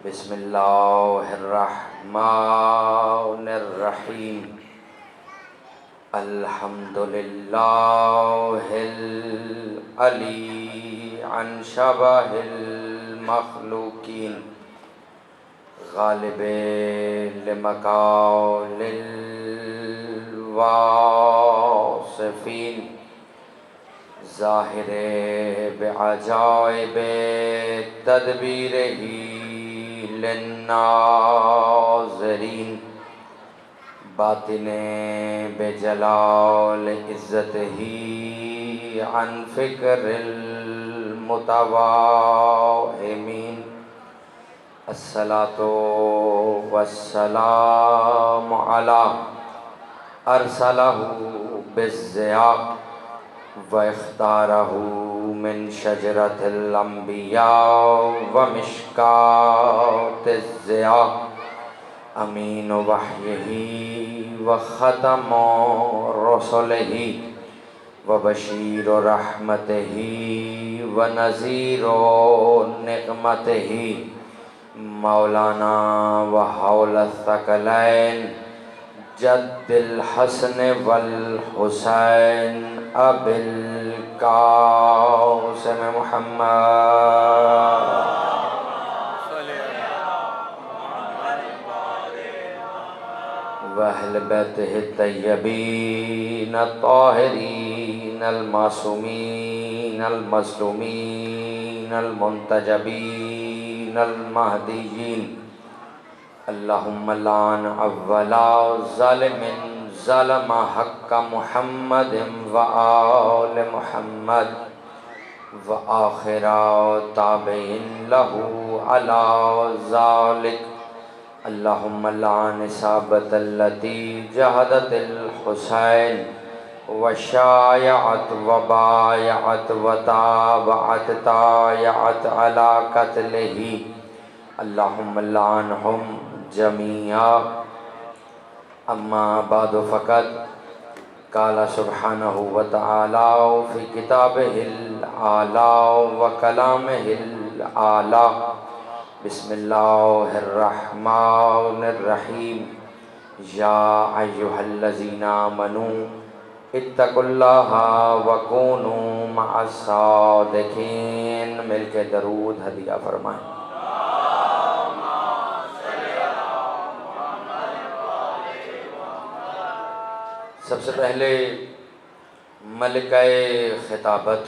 بسم اللہ الرحمن الرحیم الحمد للہ العلی عن شبہ المخلوقین غالب لمقال الواصفین ظاہر بعجائب تدبیرہ للناظرین باطن بجلال عزتہ عن فکر المتوہمین الصلاۃ والسلام علی ارسلہ بالضیاء واختارہ من شجرۃ الانبیاء ومشکاۃ الضیاء امین وحیہ وختم رسلہ وبشیر رحمتہ ونذیر نقمتہ مولانا وحول الثقلین جد الحسن والحسین ابی القاسم محمد وأہل بیتہ الطیبین الطاہرین المعصومین المظلومین المنتجبین المہدیین اللہم لعن اولا ظالم ظلم حق محمد وآل محمد وآخر تابعین لہ علی ذالک اللہم لعن اصحابۃ التی جہدت الحسین وشایعت وبایعت وتابعت تایعت علی قتلہ اللہم لعنہم جمیعا اما بعد فقط قال سبحانہ وتعالی فی کتابہ الاعلی وکلامہ الاعلی بسم اللہ الرحمن الرحیم یا ایہا الذین آمنوا اتقوا اللہ وکونوا مع الصادقین مل کے درود ہدیہ فرمائیں۔ سب سے پہلے ملکہ خطابت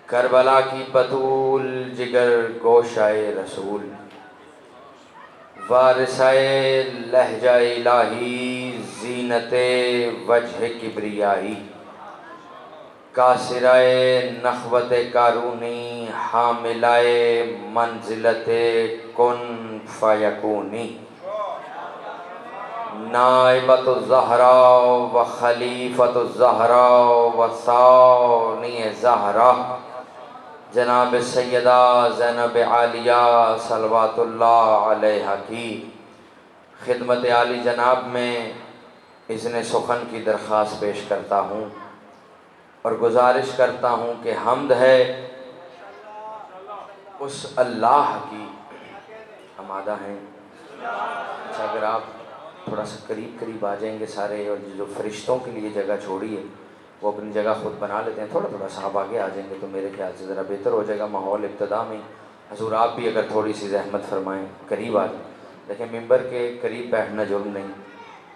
کربلا کی بطول جگر گوشہ رسول وارثہ لہجہ الہی زینت وجہ کبریائی کاسرہ نخوت کارونی حاملہ منزلت کن فیکونی نائبۃ الزہراء و خلیفۃ الزہراء و ثانی زہرا جناب سیدہ زینب عالیہ صلوات اللہ علیہا کی خدمت عالی جناب میں اذن سخن کی درخواست پیش کرتا ہوں اور گزارش کرتا ہوں کہ حمد ہے اس اللہ کی۔ آمادہ ہیں؟ اچھا، اگر آپ تھوڑا سا قریب آ جائیں گے سارے، اور جو فرشتوں کے لیے جگہ چھوڑی ہے وہ اپنی جگہ خود بنا لیتے ہیں، تھوڑا سا آپ آگے آ جائیں گے تو میرے خیال سے ذرا بہتر ہو جائے گا ماحول ابتدا میں۔ حضور آپ بھی اگر تھوڑی سی زحمت فرمائیں، قریب آ جائیں۔ دیکھیں، ممبر کے قریب بیٹھنا جرم نہیں،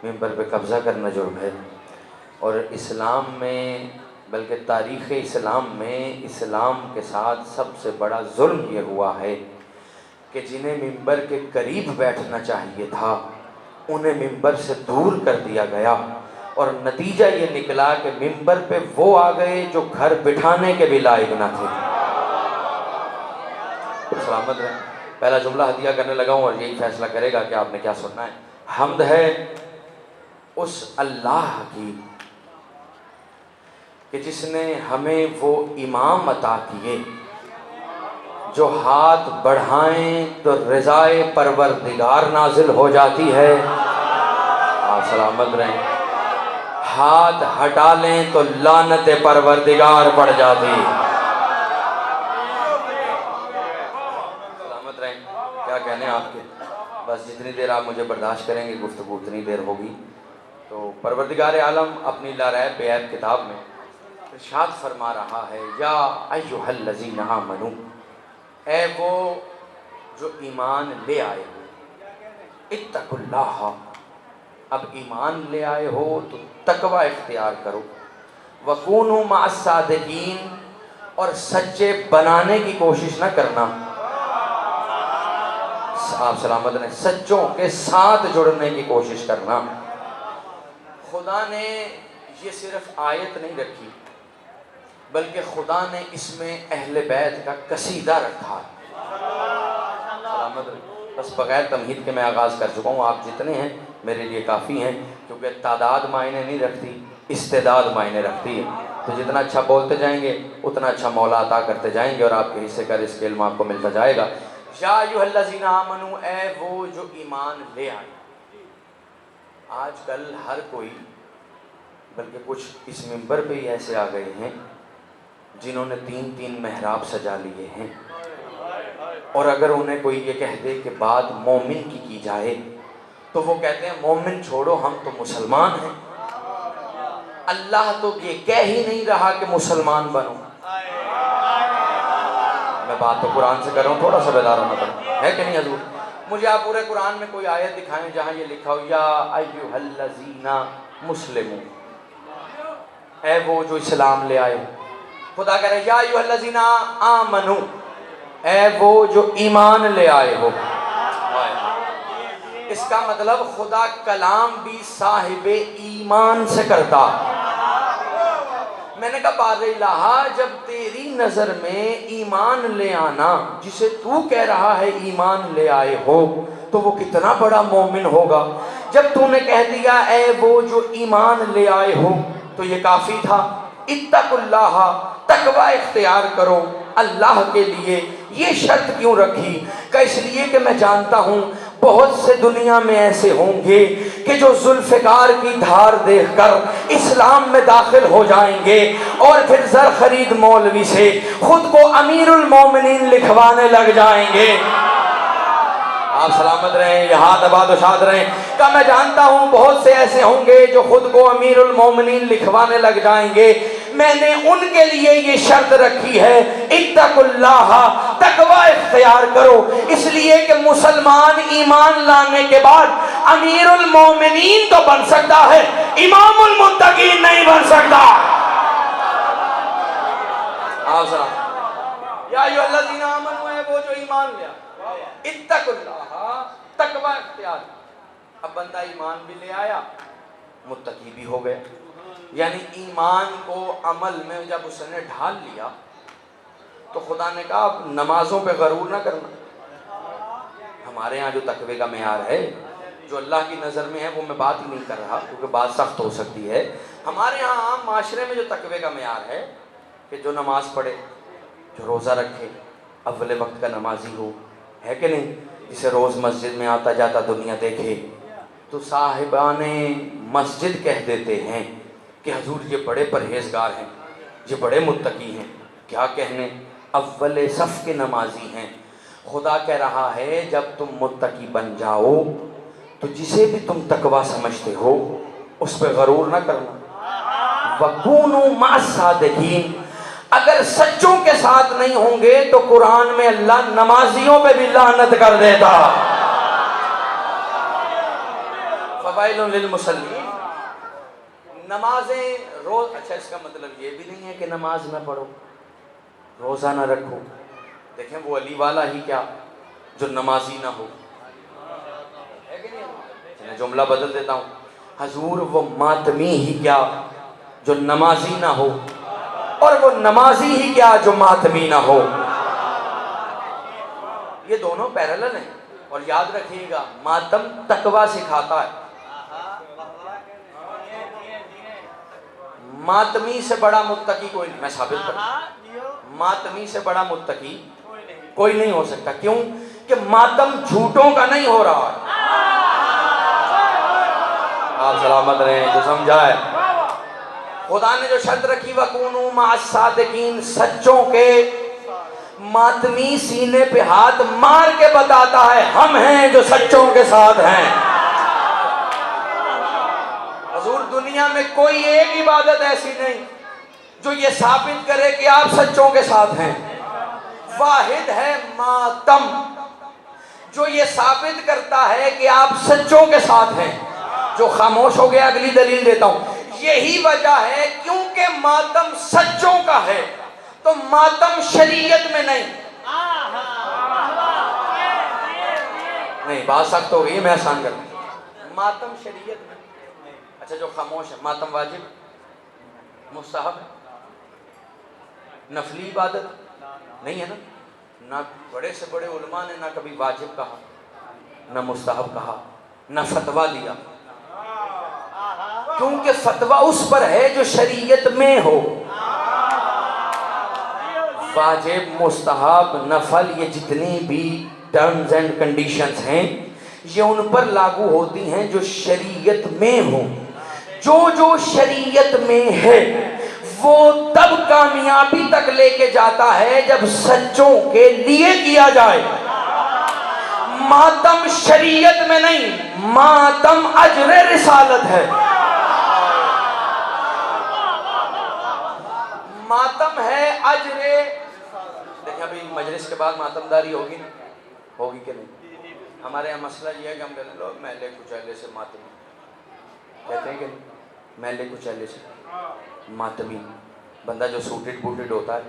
ممبر پہ قبضہ کرنا جرم ہے۔ اور اسلام میں، بلکہ تاریخ اسلام میں، اسلام کے ساتھ سب سے بڑا ظلم یہ ہوا ہے کہ جنہیں ممبر کے قریب بیٹھنا چاہیے تھا انہیں ممبر سے دور کر دیا گیا، اور نتیجہ یہ نکلا کہ ممبر پہ وہ آ گئے جو گھر بٹھانے کے بھی لائق نہ تھے۔ سلامت رہیں۔ پہلا جملہ ہدیہ کرنے لگا ہوں اور یہی فیصلہ کرے گا کہ آپ نے کیا سننا ہے۔ حمد ہے اس اللہ کی کہ جس نے ہمیں وہ امام عطا کیے جو ہاتھ بڑھائیں تو رضائے پروردگار نازل ہو جاتی ہے۔ آپ سلامت رہیں۔ ہاتھ ہٹا لیں تو لعنت پروردگار پڑ جاتی۔ سلامت رہیں۔ کیا کہنے آپ کے، بس جتنی دیر آپ مجھے برداشت کریں گے گفتگو اتنی دیر ہوگی۔ تو پروردگار عالم اپنی لا ریب بے عیب کتاب میں ارشاد فرما رہا ہے، یا ایھا الذین آمنوا، اے وہ جو ایمان لے آئے ہو، اتقوا اللہ، اب ایمان لے آئے ہو تو تقوی اختیار کرو، وکونوا مع الصادقین، اور سچے بنانے کی کوشش نہ کرنا، آپ سلامت رہیں، سچوں کے ساتھ جڑنے کی کوشش کرنا۔ خدا نے یہ صرف آیت نہیں رکھی، بلکہ خدا نے اس میں اہل بیت کا قصیدہ رکھا ہے۔ سلامت رہیں، بس بغیر تمہید کے میں آغاز کر چکا ہوں، آپ جتنے ہیں میرے لیے کافی ہیں، کیونکہ تعداد معنی نہیں رکھتی، استعداد معنی رکھتی ہے۔ تو جتنا اچھا بولتے جائیں گے اتنا اچھا مولا عطا کرتے جائیں گے، اور آپ کے حصے کا رزق علم آپ کو ملتا جائے گا۔ یا ایھا الذین آمنوا، اے وہ جو ایمان لے آئے۔ آج کل ہر کوئی، بلکہ کچھ اس منبر پہ ہی ایسے آ گئے ہیں جنہوں نے 3 محراب سجا لیے ہیں، اور اگر انہیں کوئی یہ کہہ دے کہ بات مومن کی جائے تو وہ کہتے ہیں مومن چھوڑو، ہم تو مسلمان ہیں، اللہ تو یہ کہہ ہی نہیں رہا کہ مسلمان بنو۔ میں بات تو قرآن سے کر رہا ہوں، تھوڑا سا بیدار ہونا پڑا ہے کہ نہیں حضور؟ مجھے آپ پورے قرآن میں کوئی آیت دکھائیں جہاں یہ لکھا ہو یا ایھا الذین مسلمون، اے وہ جو اسلام لے آئے۔ خدا کہہ رہے ہیں یا ایھا الذین آمنو، اے وہ جو ایمان لے آئے ہو۔ اس کا مطلب خدا کلام بھی صاحب ایمان سے کرتا۔ میں نے کہا بار الہ، جب تیری نظر میں ایمان لے آنا، جسے تو کہہ رہا ہے ایمان لے آئے ہو، تو وہ کتنا بڑا مومن ہوگا۔ جب تو نے کہہ دیا اے وہ جو ایمان لے آئے ہو، تو یہ کافی تھا۔ اتقوا اللہ، تقوی اختیار کرو اللہ کے لیے۔ یہ شرط کیوں رکھی؟ کہ اس لیے کہ میں جانتا ہوں بہت سے دنیا میں ایسے ہوں گے کہ جو ذوالفقار کی دھار دیکھ کر اسلام میں داخل ہو جائیں گے، اور پھر زر خرید مولوی سے خود کو امیر المومنین لکھوانے لگ جائیں گے۔ آپ سلامت رہیں، یہاں آباد و شاد رہیں۔ کہ میں جانتا ہوں بہت سے ایسے ہوں گے جو خود کو امیر المومنین لکھوانے لگ جائیں گے۔ میں نے ان کے لیے یہ شرط رکھی ہے، اتقوا اللہ، تقوی اختیار کرو، اس لیے کہ مسلمان ایمان لانے کے بعد امیر المومنین تو بن سکتا ہے، امام المتقین نہیں بن سکتا۔ آپ سلام، یا ایھا الذین آمنوا، اے وہ جو ایمان لیا، اتقوا اللہ، تقوی اختیار۔ اب بندہ ایمان بھی لے آیا، متقی بھی ہو گئے، یعنی ایمان کو عمل میں جب اس نے ڈھال لیا تو خدا نے کہا اب نمازوں پہ غرور نہ کرنا۔ ہمارے ہاں جو تقوی کا معیار ہے، جو اللہ کی نظر میں ہے، وہ میں بات ہی نہیں کر رہا کیونکہ بات سخت ہو سکتی ہے۔ ہمارے ہاں عام معاشرے میں جو تقوی کا معیار ہے کہ جو نماز پڑھے، جو روزہ رکھے، اول وقت کا نمازی ہو، ہے کہ نہیں؟ جسے روز مسجد میں آتا جاتا دنیا دیکھے، تو صاحبان مسجد کہہ دیتے ہیں کہ حضور یہ بڑے پرہیزگار ہیں، یہ بڑے متقی ہیں۔ کیا کہنے، اول صف کے نمازی ہیں۔ خدا کہہ رہا ہے جب تم متقی بن جاؤ تو جسے بھی تم تقوی سمجھتے ہو اس پہ غرور نہ کرنا۔ وَكُونُوا مَعَ الصَّادِقِينَ، اگر سچوں کے ساتھ نہیں ہوں گے تو قرآن میں اللہ نمازیوں پہ بھی لعنت کر دیتا۔ فَوَيْلٌ لِلْمُصَلِّينَ، نمازیں روز، اچھا اس کا مطلب یہ بھی نہیں ہے کہ نماز نہ پڑھو، روزہ نہ رکھو۔ دیکھیں وہ علی والا ہی کیا جو نمازی نہ ہو، ہے کہ نہیں؟ میں جملہ بدل دیتا ہوں، حضور وہ ماتمی ہی کیا جو نمازی نہ ہو، اور وہ نمازی ہی کیا جو ماتمی نہ ہو۔ یہ دونوں پیرلل ہیں، اور یاد رکھیے گا ماتم تقوی سکھاتا ہے۔ ماتمی سے بڑا متقی کوئی نہیں، میں ثابت کروں، ماتمی سے بڑا متقی کوئی نہیں ہو سکتا۔ کیوں کہ ماتم جھوٹوں کا نہیں ہو رہا ہے۔ آپ سلامت رہیں، جو سمجھا ہے۔ خدا نے جو شرط رکھی وَكُونُوا مَعَ الصَّادِقِينَ، سچوں کے ماتمی سینے پہ ہاتھ مار کے بتاتا ہے ہم ہیں جو سچوں کے ساتھ ہیں۔ حضور دنیا میں کوئی ایک عبادت ایسی نہیں جو یہ ثابت کرے کہ آپ سچوں کے ساتھ ہیں۔ واحد ہے ماتم جو یہ ثابت کرتا ہے کہ آپ سچوں کے ساتھ ہیں۔ جو خاموش ہو گیا اگلی دلیل دیتا ہوں۔ یہی وجہ ہے کیونکہ ماتم سچوں کا ہے تو ماتم شریعت میں نہیں۔ نہیں بات سخت ہو گئی ہے، میں آسان کرتا ہوں۔ ماتم شریعت میں، اچھا جو خاموش ہے ماتم واجب مستحب ہے، نفلی عبادت نہیں ہے نا؟ نہ بڑے سے بڑے علماء نے نہ کبھی واجب کہا، نہ مستحب کہا، نہ فتویٰ دیا، کیونکہ فتویٰ اس پر ہے جو شریعت میں ہو۔ واجب مستحب نفل یہ جتنی بھی ٹرمز اینڈ کنڈیشنز ہیں یہ ان پر لاگو ہوتی ہیں جو شریعت میں ہوں۔ جو شریعت میں ہے وہ تب کامیابی تک لے کے جاتا ہے جب سچوں کے لیے کیا جائے۔ ماتم شریعت میں نہیں، ماتم اجر رسالت ہے۔ ماتم ہے اجر۔ دیکھیں ابھی مجلس کے بعد ماتم داری ہوگی نا؟ ہوگی کہ نہیں؟ ہمارے یہاں مسئلہ یہ ہے کہ ہم کہتے ہیں لوگ محلے کچیلے سے ماتمی کہتے ہیں کہ محلے کچیلے سے ماتمی بندہ جو سوٹڈ بوٹڈ ہوتا ہے۔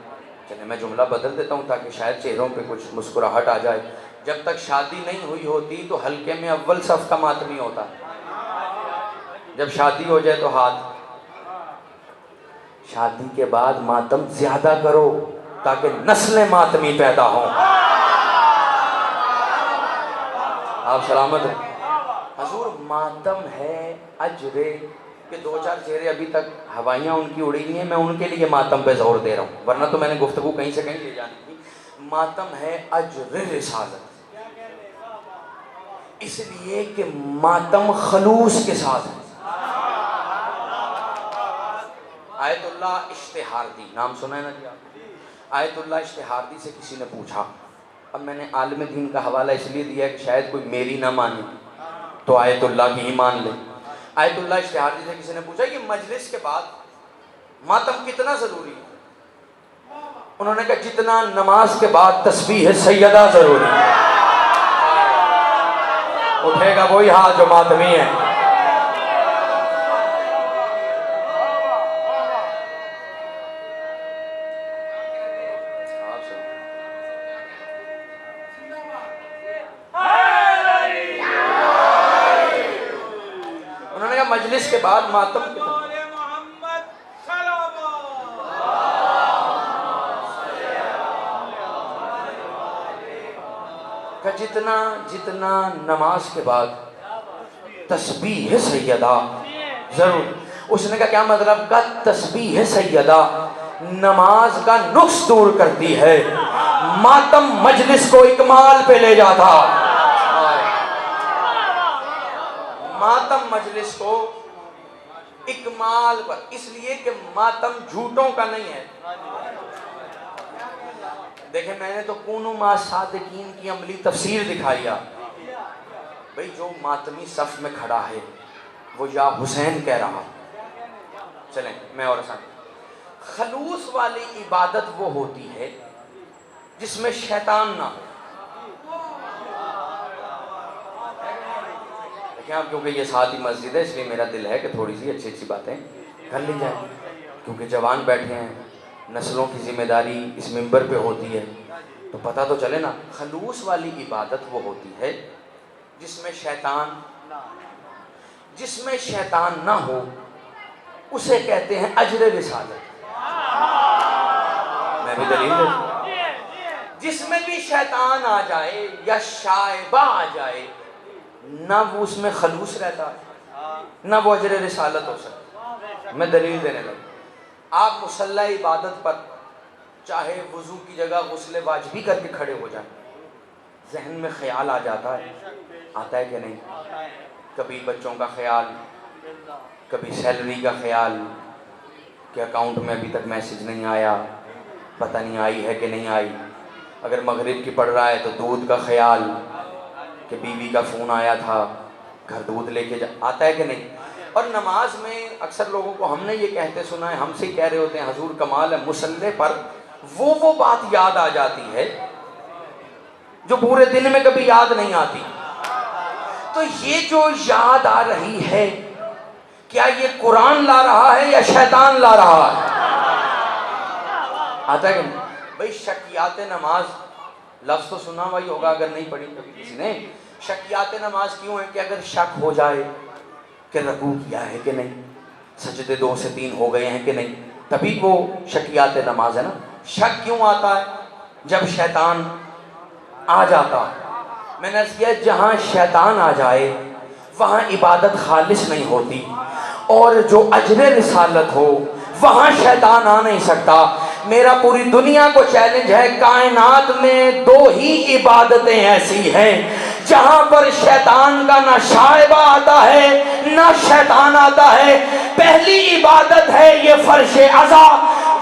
چلے میں جملہ بدل دیتا ہوں تاکہ شاید چہروں پہ کچھ مسکراہٹ آ جائے۔ جب تک شادی نہیں ہوئی ہوتی تو حلقے میں اول صف کا ماتمی ہوتا ہے، جب شادی ہو جائے تو ہاتھ۔ شادی کے بعد ماتم زیادہ کرو تاکہ نسلیں ماتمی پیدا ہوں۔ آپ سلامت ہیں؟ حضور ماتم ہے اجرے کہ دو چار چہرے ابھی تک ہوائیاں ان کی اڑی ہوئی ہیں، میں ان کے لیے ماتم پہ زور دے رہا ہوں، ورنہ تو میں نے گفتگو کہیں سے کہیں لے جانی تھی۔ ماتم ہے اجر رسالت، اس لیے کہ ماتم خلوص کے ساتھ ہے۔ آیت اللہ اشتہاردی نام سنا ہے نا جی آپ؟ آیت اللہ اشتہاردی سے کسی نے پوچھا، اب میں نے عالم دین کا حوالہ اس لیے دیا ہے کہ شاید کوئی میری نہ مانے تو آیت اللہ کی ہی مان لے۔ آیت اللہ اشتہاردی سے کسی نے پوچھا کہ مجلس کے بعد ماتم کتنا ضروری ہے؟ انہوں نے کہا جتنا نماز کے بعد تسبیح سیدہ ضروری ہے۔ اٹھے گا وہی ہاتھ جو ماتمی ہے۔ مجلس کے بعد ماتم کہ جتنا نماز کے بعد تسبیح سیدہ ضرور۔ اس نے کہا کیا مطلب کا تسبیح سیدہ نماز کا نقص دور کرتی ہے، ماتم مجلس کو اکمال پہ لے جاتا۔ ماتم مجلس کو اکمال پر، اس لیے کہ ماتم جھوٹوں کا نہیں ہے۔ دیکھیں میں نے تو کونوا مع صادقین کی عملی تفسیر دکھائی آپ۔ بھئی جو ماتمی صف میں کھڑا ہے وہ یا حسین کہہ رہا۔ چلیں میں اور آسان۔ خلوص والی عبادت وہ ہوتی ہے جس میں شیطان نہ ہو۔ دیکھیں آپ کیونکہ یہ ساتھ ہی مسجد ہے اس لیے میرا دل ہے کہ تھوڑی سی اچھی اچھی باتیں کر لی جائیں، کیونکہ جوان بیٹھے ہیں، نسلوں کی ذمہ داری اس منبر پہ ہوتی ہے تو پتہ تو چلے نا۔ خلوص والی عبادت وہ ہوتی ہے جس میں شیطان نہ ہو، اسے کہتے ہیں اجر رسالت۔ میں بھی دلیل دوں، جس میں بھی شیطان آ جائے یا شائبہ آ جائے نہ وہ اس میں خلوص رہتا ہے نہ وہ اجر رسالت ہو سکتا۔ میں دلیل دینے لگا۔ آپ مصلی عبادت پر چاہے وضو کی جگہ غسل واجبی کر کے کھڑے ہو جائیں، ذہن میں خیال آ جاتا ہے، آتا ہے کہ نہیں؟ کبھی بچوں کا خیال، کبھی سیلری کا خیال کہ اکاؤنٹ میں ابھی تک میسج نہیں آیا، پتہ نہیں آئی ہے کہ نہیں آئی، اگر مغرب کی پڑھ رہا ہے تو دودھ کا خیال کہ بیوی کا فون آیا تھا، گھر دودھ لے کے آتا ہے کہ نہیں؟ اور نماز میں اکثر لوگوں کو ہم نے یہ کہتے سنا ہے، ہم سے ہی کہہ رہے ہوتے ہیں حضور کمال ہے، مصلی پر وہ بات یاد آ جاتی ہے جو پورے دن میں کبھی یاد نہیں آتی۔ تو یہ جو یاد آ رہی ہے، کیا یہ قرآن لا رہا ہے یا شیطان لا رہا ہے؟ آتا ہے کہ نہیں؟ بھئی شکیات نماز لفظ تو سنا ہوا ہی ہوگا اگر نہیں پڑھی کبھی کسی نے۔ شکیات نماز کیوں ہے کہ اگر شک ہو جائے کہ رکوع کیا ہے کہ نہیں، سجدے 2 سے 3 ہو گئے ہیں کہ نہیں، تبھی وہ شکیات نماز ہے نا۔ شک کیوں آتا ہے؟ جب شیطان آ جاتا، میں نے عرض کیا جہاں شیطان آ جائے وہاں عبادت خالص نہیں ہوتی، اور جو اجر رسالت ہو وہاں شیطان آ نہیں سکتا۔ میرا پوری دنیا کو چیلنج ہے، کائنات میں 2 ہی عبادتیں ایسی ہیں جہاں پر شیطان کا نہ شائبہ آتا ہے نہ شیطان آتا ہے۔ پہلی عبادت ہے یہ فرش عزا،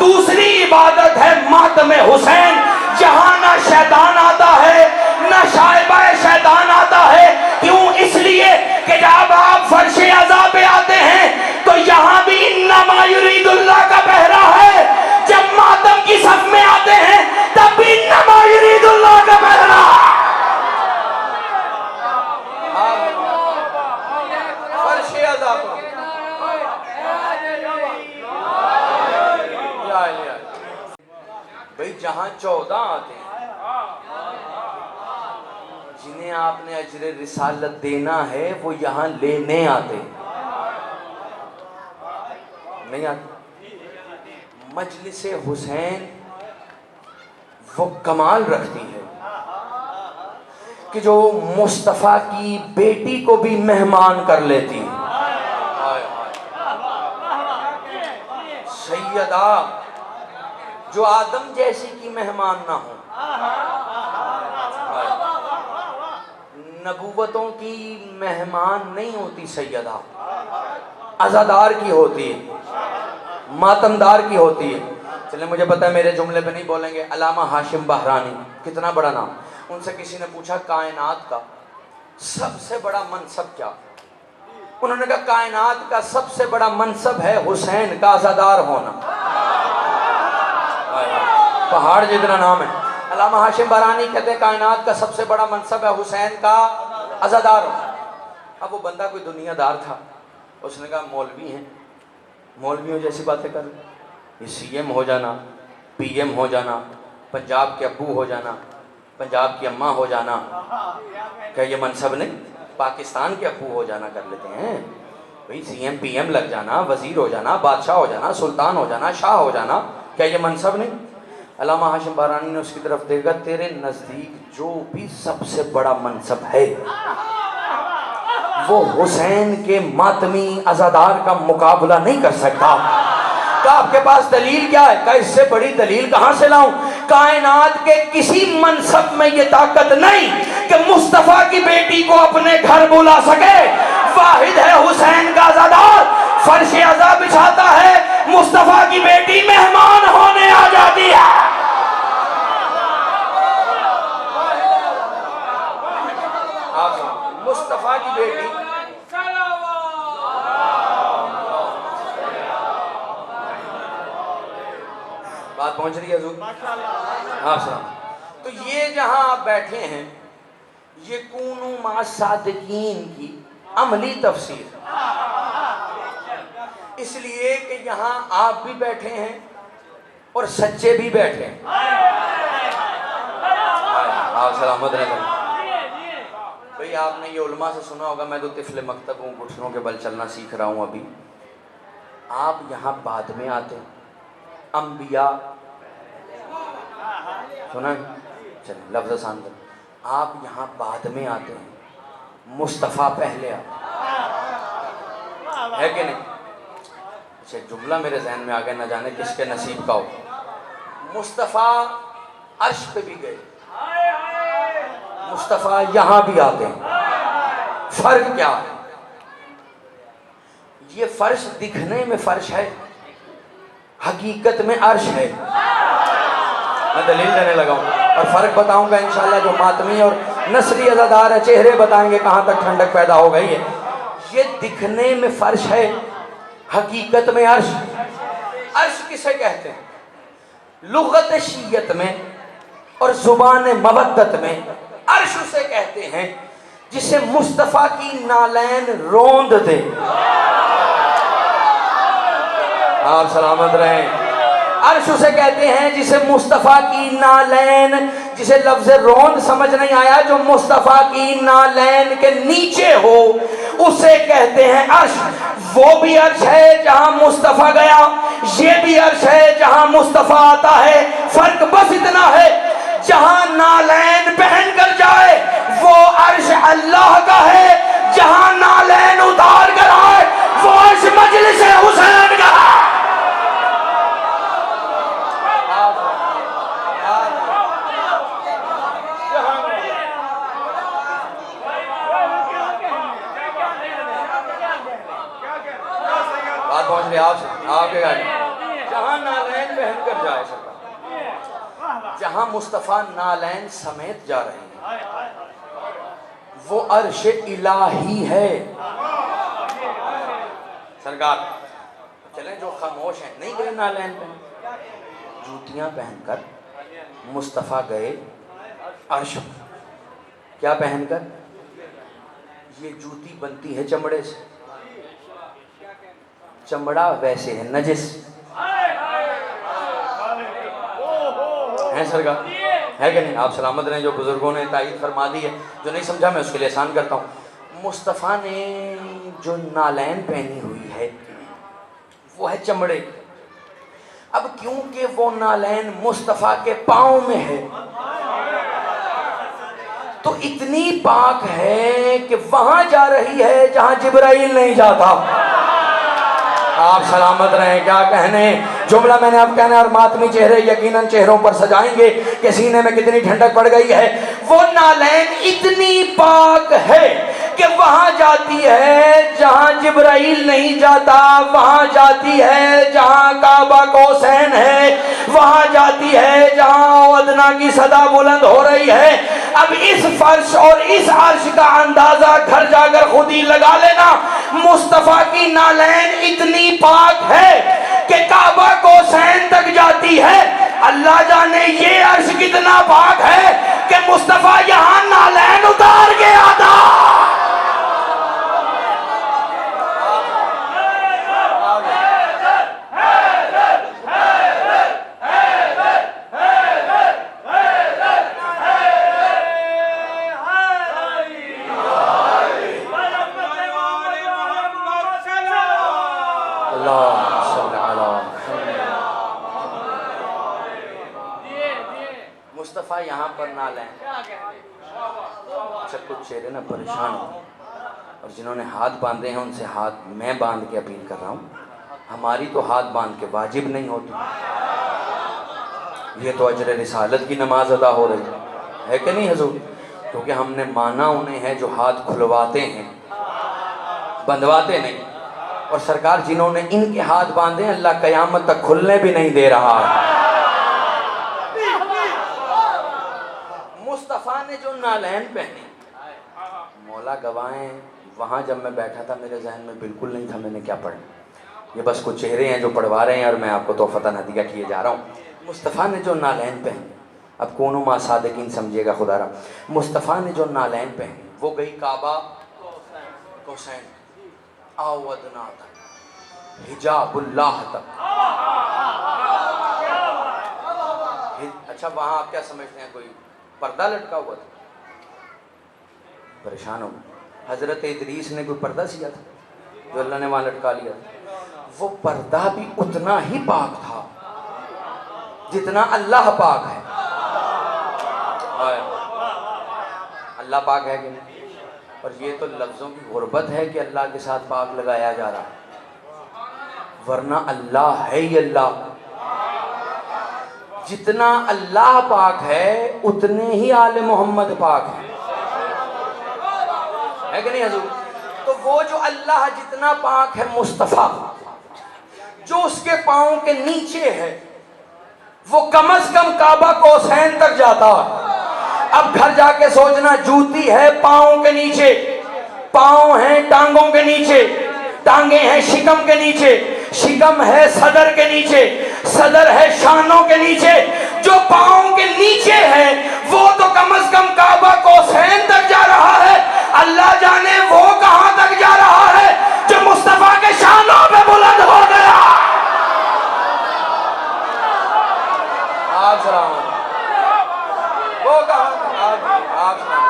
دوسری عبادت ہے ماتم حسین، جہاں نہ شیطان آتا ہے نہ شائبہ شیطان آتا ہے۔ کیوں؟ اس لیے کہ جب آپ فرش عزا پہ آتے ہیں تو یہاں بھی انما یرید اللہ کا پہرا ہے، جب ماتم کی صف میں آتے ہیں تب بھی انما یرید اللہ کا پہرا ہے۔ فرش عزا پر بھئی جہاں 14 آتے ہیں جنہیں آپ نے اجر رسالت دینا ہے وہ یہاں لینے آتے ہیں، نہیں آتے۔ مجلس حسین وہ کمال رکھتی ہے کہ جو مصطفیٰ کی بیٹی کو بھی مہمان کر لیتی ہے۔ سیدہ جو آدم جیسی کی مہمان نہ ہو، نبوتوں کی مہمان نہیں ہوتی سیدہ، عزادار کی ہوتی ہے، ماتمدار کی ہوتی ہے۔ چلیں مجھے پتہ ہے میرے جملے پہ نہیں بولیں گے، علامہ ہاشم بہرانی، کتنا بڑا نام۔ ان سے کسی نے پوچھا کائنات کا سب سے بڑا منصب کیا؟ انہوں نے کہا کائنات کا سب سے بڑا منصب ہے حسین کا عزادار ہونا۔ پہاڑ جتنا نام ہے۔ علامہ ہاشم بہرانی کہتے ہیں کائنات کا سب سے بڑا منصب ہے حسین کا عزادار ہونا۔ اب وہ بندہ کوئی دنیا دار تھا، اس نے کہا مولوی ہیں، مولویوں جیسی باتیں کر یہ سی ایم ہو جانا، پی ایم ہو جانا، پنجاب کے ابو ہو جانا، پنجاب کی اماں ہو جانا، کیا یہ منصب نہیں؟ پاکستان کے ابو ہو جانا کر لیتے ہیں بھئی، سی ایم پی ایم لگ جانا، وزیر ہو جانا، بادشاہ ہو جانا، سلطان ہو جانا، شاہ ہو جانا، کیا یہ منصب نہیں؟ علامہ ہاشم بہرانی نے اس کی طرف دیکھا، تیرے نزدیک جو بھی سب سے بڑا منصب ہے وہ حسین کے ماتمی عزادار کا مقابلہ نہیں کر سکتا۔ کہ آپ کے پاس دلیل کیا ہے؟ کہ اس سے بڑی دلیل کہاں سے لاؤں؟ کائنات کے کسی منصب میں یہ طاقت نہیں کہ مصطفیٰ کی بیٹی کو اپنے گھر بلا سکے۔ واحد ہے حسین کا عزادار، فرش عزا بچھاتا ہے، مصطفیٰ کی بیٹی مہمان ہونے آ جاتی ہے۔ مصطفیٰ کی بیٹی بات پہنچ رہی ہے حضور؟ ہاں سلام۔ تو یہ جہاں آپ بیٹھے ہیں یہ کونوا مع صادقین کی عملی تفسیر، اس لیے کہ یہاں آپ بھی بیٹھے ہیں اور سچے بھی بیٹھے ہیں۔ آپ سلامت رہیں۔ بھئی آپ نے یہ علماء سے سنا ہوگا، میں تو طفل مکتب ہوں، گھٹنوں کے بل چلنا سیکھ رہا ہوں ابھی۔ آپ یہاں بعد میں آتے ہیں، انبیاء سنا ہے؟ چلیں لفظ آسان کریں، آپ یہاں بعد میں آتے ہیں، مصطفیٰ پہلے آتے ہے کہ نہیں؟ اچھا جملہ میرے ذہن میں آگیا، نہ جانے کس کے نصیب کا ہو۔ مصطفیٰ عرش پہ بھی گئے، مصطفیٰ یہاں بھی آتے ہیں، فرق کیا ہے؟ یہ فرش دکھنے میں فرش ہے، حقیقت میں عرش ہے۔ میں دلیل دینے لگا ہوں۔ اور فرق بتاؤں گا انشاءاللہ، جو ماتمی اور نصری عزادار ہے چہرے بتائیں گے کہاں تک ٹھنڈک پیدا ہو گئی ہے۔ یہ دکھنے میں فرش ہے، حقیقت میں عرش۔ عرش کسے کہتے ہیں؟ لغت شیعت میں اور زبان مودت میں عرش اسے کہتے ہیں جسے مصطفیٰ کی نالین روند دے۔ آپ سلامت رہیں۔ عرش اسے کہتے ہیں جسے مصطفیٰ کی نالین، جسے لفظ روند سمجھ نہیں آیا، جو مصطفیٰ کی نالین کے نیچے ہو اسے کہتے ہیں عرش۔ وہ بھی عرش ہے جہاں مصطفیٰ گیا، یہ بھی عرش ہے جہاں مصطفیٰ آتا ہے۔ فرق بس اتنا ہے، جہاں نالین پہن کر جائے وہ عرش اللہ کا ہے، جہاں نالین اتار کر آئے وہ عرش مجلس حسین کا ہے۔ بات پہنچ رہی آپ کے گاڑی، جہاں نالین پہن کر جائے سرکار، جہاں مصطفیٰ نالین سمیت جا رہے ہیں وہ عرش الہی ہے سرکار۔ چلیں جو خاموش ہیں، نہیں گئے نالین پہن، جوتیاں پہن کر مصطفیٰ گئے عرش۔ کیا پہن کر؟ یہ جوتی بنتی ہے چمڑے سے، چمڑا ویسے ہے نجس ہے سرکار، ہے کہ نہیں؟ آپ سلامت رہیں۔ جو بزرگوں نے تائید فرما دی ہے، جو نہیں سمجھا میں اس کے لیے آسان کرتا ہوں۔ مصطفیٰ نے جو نالین پہنی ہوئی ہے وہ ہے چمڑے کی۔ اب کیونکہ وہ نالین مصطفیٰ کے پاؤں میں ہے تو اتنی پاک ہے کہ وہاں جا رہی ہے جہاں جبرائیل نہیں جاتا۔ آپ سلامت رہیں۔ کیا کہنے، جملہ میں نے اب کہنا، اور ماتمی چہرے یقیناً چہروں پر سجائیں گے کہ سینے میں کتنی ٹھنڈک پڑ گئی ہے۔ وہ نالین اتنی پاک ہے کہ وہاں جاتی ہے جہاں جبرائیل نہیں جاتا، وہاں جاتی ہے جہاں کعبہ قوسین ہے، وہاں جاتی ہے جہاں ادنا کی صدا بلند ہو رہی ہے۔ اب اس فرش اور اس عرش کا اندازہ گھر جا کر خود ہی لگا لینا۔ مصطفیٰ کی نالین اتنی پاک ہے کہ کعبہ قوسین تک جاتی ہے۔ اللہ جانے یہ عرش کتنا پاک ہے کہ مصطفیٰ یہاں نالین اتار کے آتا۔ مصطفیٰ یہاں پر نہ لیں۔ اچھا کچھ چہرے نا پریشان ہوں، اور جنہوں نے ہاتھ باندھے ہیں ان سے ہاتھ میں باندھ کے اپیل کر رہا ہوں، ہماری تو ہاتھ باندھ کے واجب نہیں ہوتی، یہ تو اجر رسالت کی نماز ادا ہو رہی ہے کہ نہیں حضور؟ کیونکہ ہم نے مانا انہیں ہے جو ہاتھ کھلواتے ہیں، بندھواتے نہیں۔ اور سرکار جنہوں نے ان کے ہاتھ باندھے ہیں اللہ قیامت تک کھلنے بھی نہیں دے رہا ہے۔ مصطفیٰ نے جو نالین پہنے، مولا گواہیں، وہاں جب میں بیٹھا تھا میرے ذہن میں بالکل نہیں تھا میں نے کیا پڑھنا، یہ بس کچھ چہرے ہیں جو پڑھوا رہے ہیں اور میں آپ کو تحفتاً ہدیہ کیے جا رہا ہوں۔ مصطفیٰ نے جو نالین پہنے، اب کونوں ما صادقین سمجھے گا خدا رہا، مصطفیٰ نے جو نالین پہنے وہ گئی کعبہ قوسین، آودنا تک، حجاب اللہ تک۔ اچھا وہاں آپ کیا سمجھتے ہیں، کوئی پردہ لٹکا ہوا تھا؟ پریشان ہو، حضرت ادریس نے کوئی پردہ سیا تھا جو اللہ نے وہاں لٹکا لیا تھا؟ وہ پردہ بھی اتنا ہی پاک تھا جتنا اللہ پاک ہے۔ اللہ پاک ہے کہ نہیں؟ اور یہ تو لفظوں کی غربت ہے کہ اللہ کے ساتھ پاک لگایا جا رہا ہے، ورنہ اللہ ہے ہی اللہ۔ جتنا اللہ پاک ہے اتنے ہی آل محمد پاک ہے کہ نہیں حضور؟ تو وہ جو اللہ جتنا پاک ہے، مصطفیٰ جو اس کے پاؤں کے نیچے ہے وہ کم از کم کعبہ کوسین تک جاتا ہے۔ اب گھر جا کے سوچنا، جوتی ہے پاؤں کے نیچے، پاؤں ہیں ٹانگوں کے نیچے، ٹانگیں ہیں شکم کے نیچے، شکم ہے صدر کے نیچے، صدر ہے شانوں کے نیچے، جو پاؤں کے نیچے ہے وہ تو کم از کم کعبہ کوسین تک جا رہا ہے، اللہ جانے وہ کہاں تک جا رہا ہے جو مصطفیٰ کے شانوں پہ بلند ہو گیا۔ آپ سلام وہ کہاں آپ سلام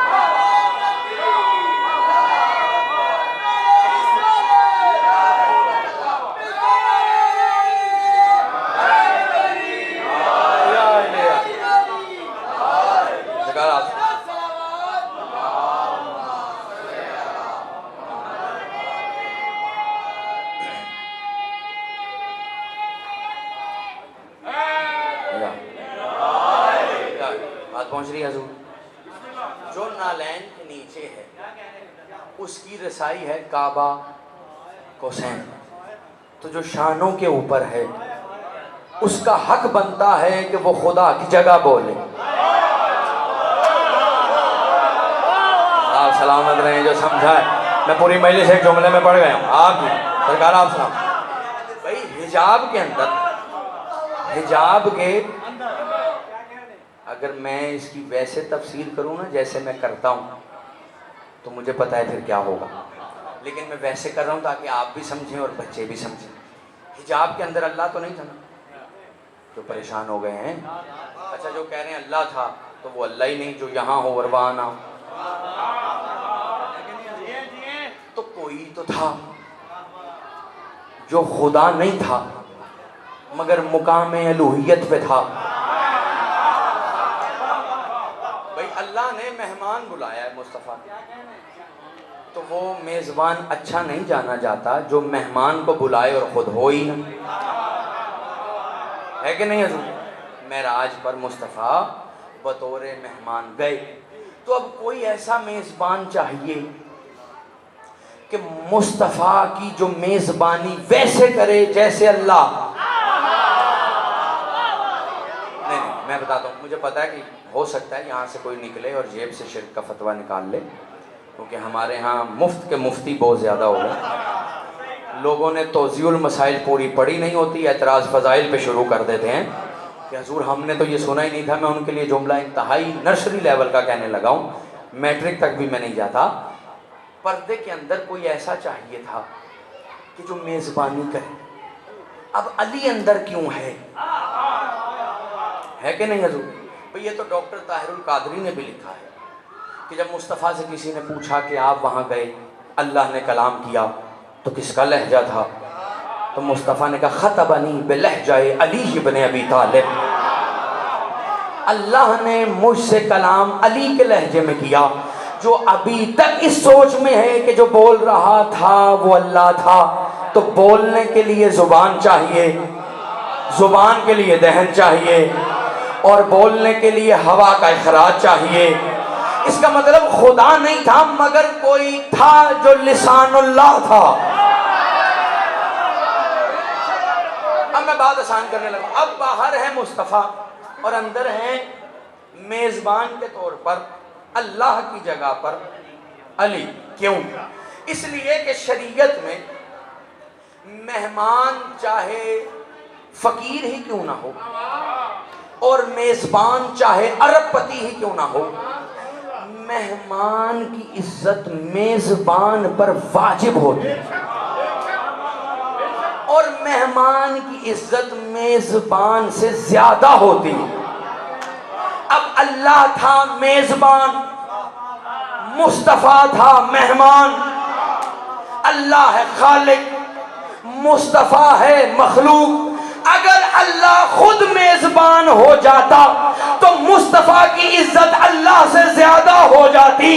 پہنچ رہی حضور۔ جو نالین کے نیچے ہے اس کی رسائی ہے کعبہ کوسین، تو جو شانوں کے اوپر ہے اس کا حق بنتا ہے کہ وہ خدا کی جگہ بولے۔ آپ سلامت رہیں، جو سمجھا ہے میں پوری مجلس ایک جملے میں پڑھ گیا ہوں۔ آپ بھی سرکار آپ سلام بھائی، حجاب کے اندر، حجاب کے اگر میں اس کی ویسے تفسیر کروں نا جیسے میں کرتا ہوں تو مجھے پتا ہے پھر کیا ہوگا، لیکن میں ویسے کر رہا ہوں تاکہ آپ بھی سمجھیں اور بچے بھی سمجھیں۔ حجاب کے اندر اللہ تو نہیں تھا نا، جو پریشان ہو گئے ہیں۔ اچھا جو کہہ رہے ہیں اللہ تھا تو وہ اللہ ہی نہیں، جو یہاں ہو اور وہاں نہ ہو، تو کوئی تو تھا جو خدا نہیں تھا مگر مقام الوہیت پہ تھا۔ اللہ نے مہمان بلایا ہے مصطفیٰ، تو وہ میزبان اچھا نہیں جانا جاتا جو مہمان کو بلائے اور خود ہو ہی نہ، ہے کہ نہیں حضور؟ معراج پر مصطفیٰ بطور مہمان گئے، تو اب کوئی ایسا میزبان چاہیے کہ مصطفیٰ کی جو میزبانی ویسے کرے جیسے اللہ۔ نہیں میں بتاتا ہوں، مجھے پتا ہے کہ ہو سکتا ہے یہاں سے کوئی نکلے اور جیب سے شرک کا فتویٰ نکال لے، کیونکہ ہمارے ہاں مفت کے مفتی بہت زیادہ ہو گئے۔ لوگوں نے توضیح المسائل پوری پڑھی نہیں ہوتی، اعتراض فضائل پہ شروع کر دیتے ہیں کہ حضور ہم نے تو یہ سنا ہی نہیں تھا۔ میں ان کے لیے جملہ انتہائی نرسری لیول کا کہنے لگا ہوں، میٹرک تک بھی میں نہیں جاتا۔ پردے کے اندر کوئی ایسا چاہیے تھا کہ جو میزبانی کرے۔ اب علی اندر کیوں ہے کہ نہیں حضور؟ بھئی یہ تو ڈاکٹر طاہر القادری نے بھی لکھا ہے کہ جب مصطفیٰ سے کسی نے پوچھا کہ آپ وہاں گئے، اللہ نے کلام کیا تو کس کا لہجہ تھا؟ تو مصطفیٰ نے کہا خطبنی بلہجہ علی بن ابی طالب، اللہ نے مجھ سے کلام علی کے لہجے میں کیا، جو ابھی تک اس سوچ میں ہے کہ جو بول رہا تھا وہ اللہ تھا۔ تو بولنے کے لیے زبان چاہیے، زبان کے لیے دہن چاہیے، اور بولنے کے لیے ہوا کا اخراج چاہیے۔ اس کا مطلب خدا نہیں تھا مگر کوئی تھا جو لسان اللہ تھا۔ اب میں بات آسان کرنے لگا، اب باہر ہے مصطفیٰ اور اندر ہیں میزبان کے طور پر اللہ کی جگہ پر علی۔ کیوں؟ اس لیے کہ شریعت میں مہمان چاہے فقیر ہی کیوں نہ ہو اور میزبان چاہے ارب پتی ہی کیوں نہ ہو، مہمان کی عزت میزبان پر واجب ہوتی ہے، اور مہمان کی عزت میزبان سے زیادہ ہوتی ہے۔ اب اللہ تھا میزبان، مصطفیٰ تھا مہمان۔ اللہ ہے خالق، مصطفیٰ ہے مخلوق۔ اگر اللہ خود میزبان ہو جاتا تو مصطفیٰ کی عزت اللہ سے زیادہ ہو جاتی۔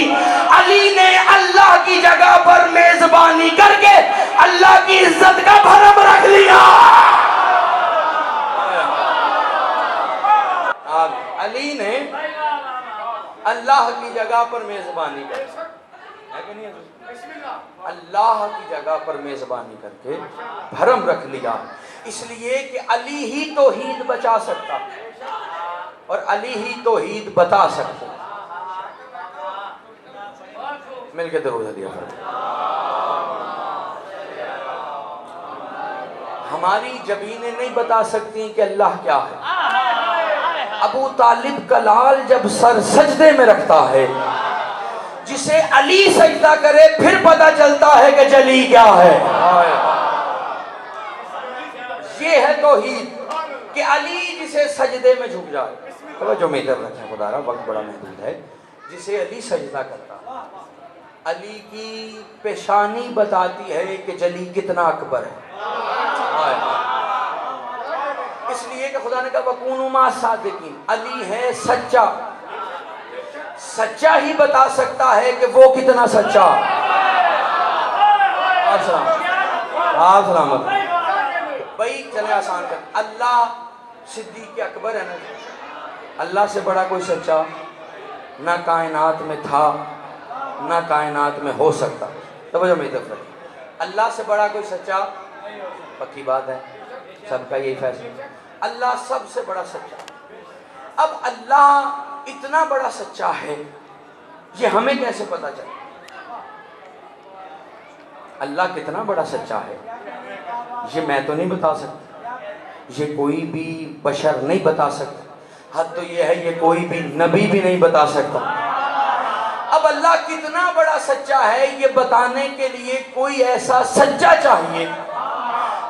علی نے اللہ کی جگہ پر میزبانی کر کے اللہ کی عزت کا بھرم رکھ لیا۔ علی نے اللہ کی جگہ پر میزبانی کر کے، اللہ کی جگہ پر میزبانی کر کے بھرم رکھ لیا۔ اس لیے کہ علی ہی توحید بچا سکتا اور علی ہی توحید بتا سکتا. مل کے درود دیا. ہماری جبینیں نہیں بتا سکتی کہ اللہ کیا ہے. ابو طالب کا لال جب سر سجدے میں رکھتا ہے، جسے علی سجدہ کرے پھر پتہ چلتا ہے کہ جلی کیا ہے. یہ ہے توحید کہ علی جسے سجدے میں جھک جائے. توجہ میں ادھر رکھیں، خدا را وقت بڑا محدود ہے. جسے علی سجدہ کرتا، علی کی پیشانی بتاتی ہے کہ جلی کتنا اکبر ہے. اس لیے کہ خدا نے کہا وَكُونُوا مَعَ الصَّادِقِينَ. علی ہے سچا، سچا ہی بتا سکتا ہے کہ وہ کتنا سچا. آپ سلامت بھائی. چلے آسان کر. اللہ صدیق اکبر ہے نا. اللہ سے بڑا کوئی سچا نہ کائنات میں تھا نہ کائنات میں ہو سکتا. توجہ میری طرف رکھیں. اللہ سے بڑا کوئی سچا، پکی بات ہے، سب کا یہی فیصلہ. اللہ سب سے بڑا سچا. اب اللہ اتنا بڑا سچا ہے، یہ ہمیں کیسے پتا چلا؟ اللہ کتنا بڑا سچا ہے یہ میں تو نہیں بتا سکتا، یہ کوئی بھی بشر نہیں بتا سکتا. حد تو یہ ہے یہ کوئی بھی نبی بھی نہیں بتا سکتا. اب اللہ کتنا بڑا سچا ہے یہ بتانے کے لیے کوئی ایسا سچا چاہیے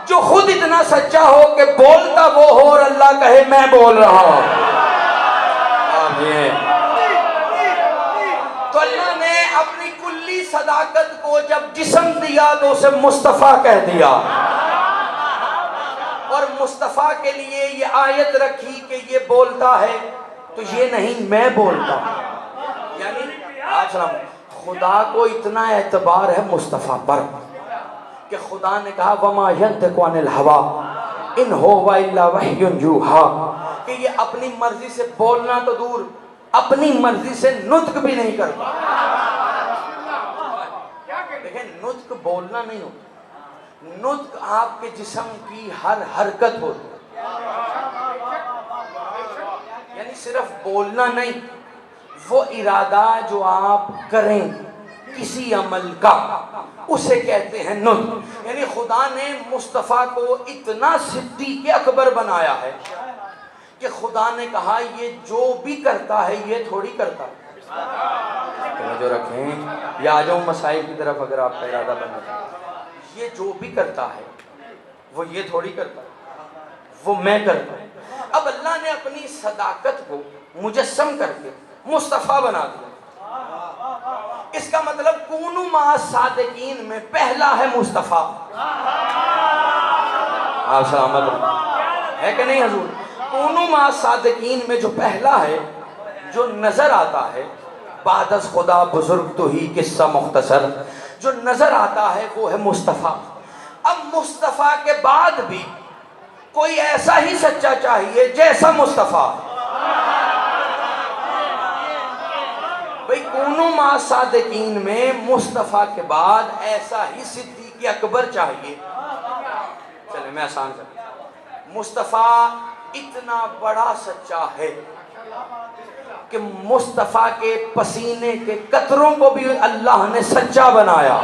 جو خود اتنا سچا ہو کہ بولتا وہ ہو اور اللہ کہے میں بول رہا ہوں. آمین. تو اللہ نے اپنی کلی صداقت کو جب جسم دیا تو اسے مصطفیٰ کہہ دیا، اور مصطفیٰ کے لیے یہ آیت رکھی کہ یہ بولتا ہے تو یہ نہیں میں بولتا. یعنی خدا کو اتنا اعتبار ہے مصطفیٰ پر کہ خدا نے کہا وَمَا يَنْطِقُ عَنِ الْهَوَىٰ إِنْ هُوَ إِلَّا وَحْيٌ يُوحَىٰ، کہ یہ اپنی مرضی سے بولنا تو دور، اپنی مرضی سے نطق بھی نہیں کرتا. دیکھیں نطق بولنا نہیں ہوتا، نطق آپ کے جسم کی ہر حرکت ہوتی ہے. یعنی صرف بولنا نہیں، وہ ارادہ جو آپ کریں کسی عمل کا اسے کہتے ہیں نطق. یعنی خدا نے مصطفیٰ کو اتنا صدیق اکبر بنایا ہے کہ خدا نے کہا یہ جو بھی کرتا ہے یہ تھوڑی کرتا ہے. توجہ رکھیں، یا آ جاؤں مسائل کی طرف اگر آپ کا ارادہ بنا ہے. یہ جو بھی کرتا ہے وہ یہ تھوڑی کرتا ہے، وہ میں کرتا ہوں. اب اللہ نے اپنی صداقت کو مجسم کر کے مصطفیٰ بنا دیا. اس کا مطلب کونوا مع الصادقین میں پہلا ہے مصطفیٰ. آپ سلامت ہے کہ نہیں حضور؟ کونوا مع الصادقین میں جو پہلا ہے، جو نظر آتا ہے، بعد از خدا بزرگ تو ہی قصہ مختصر، جو نظر آتا ہے وہ ہے مصطفیٰ. اب مصطفیٰ کے بعد بھی کوئی ایسا ہی سچا چاہیے جیسا مصطفیٰ. بھئی کونوا مع الصادقین میں مصطفیٰ کے بعد ایسا ہی صدیق اکبر چاہیے. چلیں میں آسان کرتا. مصطفیٰ اتنا بڑا سچا ہے کہ مصطفیٰ کے پسینے کے قطروں کو بھی اللہ نے سچا بنایا.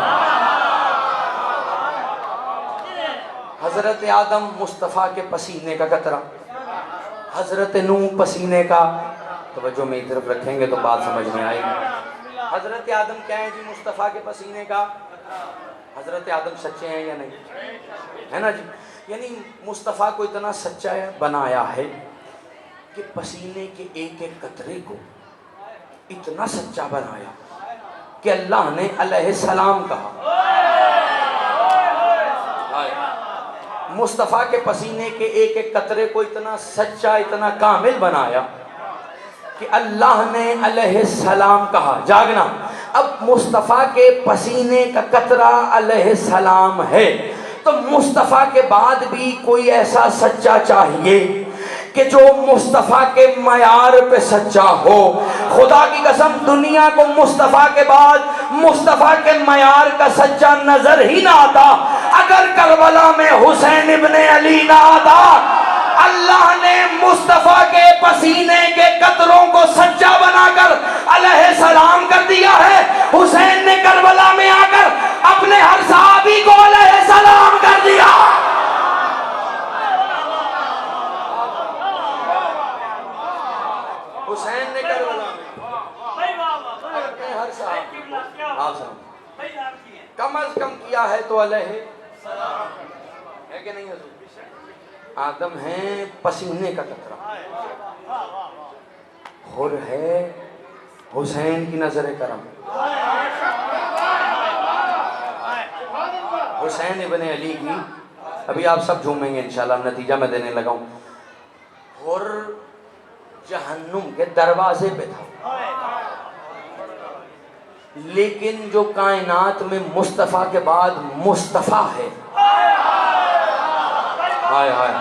حضرت آدم مصطفیٰ کے پسینے کا قطرہ، حضرت نوح پسینے کا. توجہ میں طرف رکھیں گے تو بات سمجھ میں آئے گی. حضرت آدم کیا ہے جی مصطفیٰ کے پسینے کا؟ حضرت آدم سچے ہیں یا نہیں؟ ہے نا جی. یعنی مصطفیٰ کو اتنا سچا بنایا ہے کہ پسینے کے ایک ایک قطرے کو اتنا سچا بنایا کہ اللہ نے علیہ السلام کہا. مصطفیٰ کے پسینے کے ایک ایک قطرے کو اتنا سچا، اتنا کامل بنایا کہ اللہ نے علیہ السلام کہا. جاگنا. اب مصطفیٰ کے پسینے کا قطرہ علیہ السلام ہے تو مصطفیٰ کے بعد بھی کوئی ایسا سچا چاہیے کہ جو مصطفیٰ کے معیار پہ سچا ہو. خدا کی قسم دنیا کو مصطفیٰ کے بعد مصطفیٰ کے معیار کا سچا نظر ہی نہ آتا. اگر کربلا میں حسین ابن علی نہ آتا، اللہ نے مصطفیٰ کے پسینے کے قطروں کو سجا بنا کر علیہ السلام کر دیا ہے۔ حسین نے کربلا میں آ کر اپنے ہر صحابی کو علیہ السلام کر دیا۔ حسین نے کربلا میں اپنے ہر صحابی کو کم از کم کیا ہے تو علیہ ہے کہ نہیں حضور؟ آدم ہے پسینے کا قطرہ، حر ہے حسین کی نظر کرم، حسین ابن علی کی۔ ابھی آپ سب جھومیں گے انشاءاللہ، نتیجہ میں دینے لگا ہوں۔ حر جہنم کے دروازے پہ تھا، لیکن جو کائنات میں مصطفیٰ کے بعد مصطفیٰ ہے، ہائے ہائے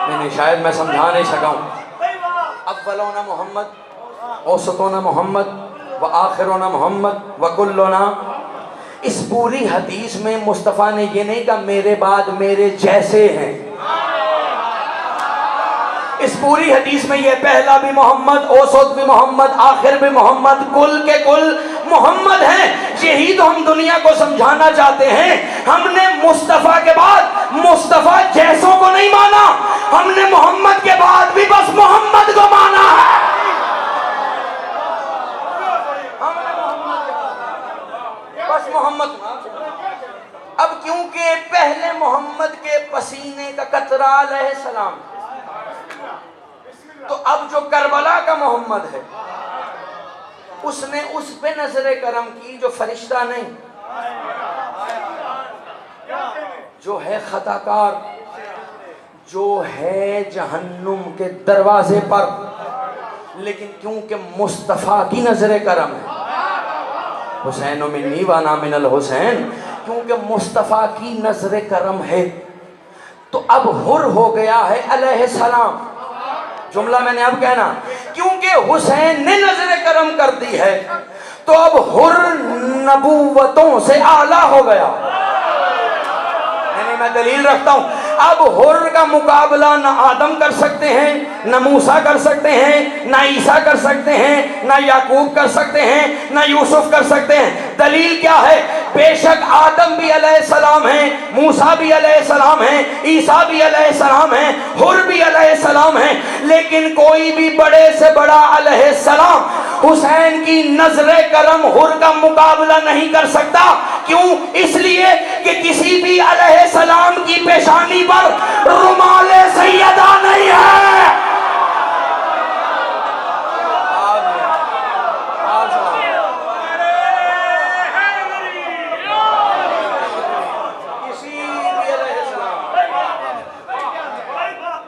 نہیں شاید میں سمجھا نہیں سکا ہوں۔ اولونا محمد، اوسطونا محمد، و آخرونا محمد، و کلونا۔ اس پوری حدیث میں مصطفیٰ نے یہ نہیں کہا میرے بعد میرے جیسے ہیں، اس پوری حدیث میں یہ پہلا بھی محمد، اوسط بھی محمد، آخر بھی محمد، کل کے کل محمد ہیں۔ یہی تو ہم دنیا کو سمجھانا چاہتے ہیں۔ ہم نے مصطفیٰ کے بعد مصطفیٰ جیسوں کو نہیں مانا، ہم نے محمد کے بعد بھی بس محمد کو مانا ہے۔ ہم نے محمد کے بعد بس محمد۔ اب کیونکہ پہلے محمد کے پسینے کا قطرہ علیہ السلام، تو اب جو کربلا کا محمد ہے اس نے اس پہ نظر کرم کی جو فرشتہ نہیں، جو ہے خطا کار، جو ہے جہنم کے دروازے پر، لیکن کیونکہ مصطفیٰ کی نظر کرم ہے، حسین منی وانا من الحسین، کیونکہ مصطفیٰ کی نظر کرم ہے تو اب حر ہو گیا ہے علیہ السلام۔ جملہ میں نے اب کہنا، کیونکہ حسین نے نظر کرم کر دی ہے تو اب حر نبوتوں سے اعلیٰ ہو گیا۔ میں دلیل رکھتا ہوں، اب حر کا مقابلہ نہ آدم کر سکتے ہیں، نہ موسیٰ کر سکتے ہیں، نہ عیسیٰ کر سکتے ہیں، نہ یعقوب کر سکتے ہیں، نہ یوسف کر سکتے ہیں۔ دلیل کیا ہے؟ بے شک آدم بھی علیہ السلام ہیں، موسیٰ بھی علیہ السلام ہیں، عیسیٰ بھی علیہ السلام ہیں، حر بھی علیہ السلام ہیں، لیکن کوئی بھی بڑے سے بڑا علیہ السلام حسین کی نظر کرم حر کا مقابلہ نہیں کر سکتا۔ کیوں؟ اس لیے کہ کسی بھی علیہ السلام کی پیشانی پر رومال سیدہ نہیں ہے۔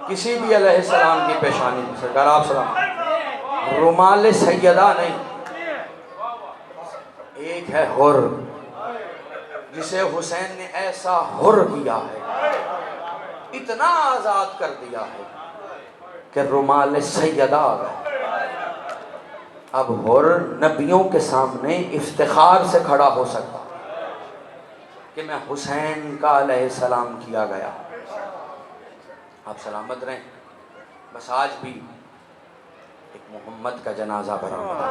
کسی بھی علیہ السلام کی پیشانی پر سرکار آپ سلام رومال سیدہ نہیں۔ ایک ہے حر، جسے حسین نے ایسا حر کیا ہے، اتنا آزاد کر دیا ہے کہ رومال سیدہ آ گیا۔ اب حر نبیوں کے سامنے افتخار سے کھڑا ہو سکتا کہ میں حسین کا علیہ السلام کیا گیا۔ آپ سلامت رہیں۔ بس آج بھی ایک محمد کا جنازہ برآمد ہے،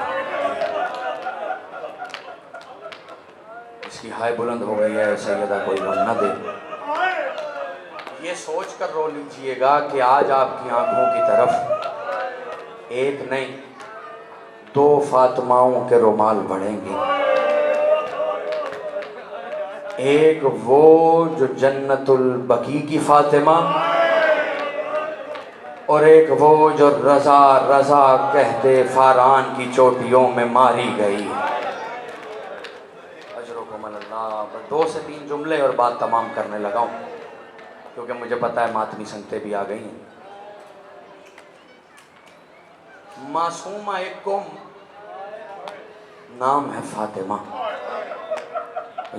اس کی ہائے بلند ہو گئی ہے، سیدہ کوئی غم نہ دے۔ یہ سوچ کر رو لیجئے گا کہ آج آپ کی آنکھوں کی طرف ایک نہیں 2 فاطماؤں کے رومال بڑھیں گے۔ ایک وہ جو جنت البقیع کی فاطمہ، اور ایک وہ جو رضا رضا کہتے فاران کی چوٹیوں میں ماری گئی۔ اجرکم اللہ۔ بس 2 سے 3 جملے اور بات تمام کرنے لگا ہوں، کیونکہ مجھے پتہ ہے ماتمی سنگتیں بھی آ گئی ہیں۔ معصومہ ایک قوم، نام ہے فاطمہ۔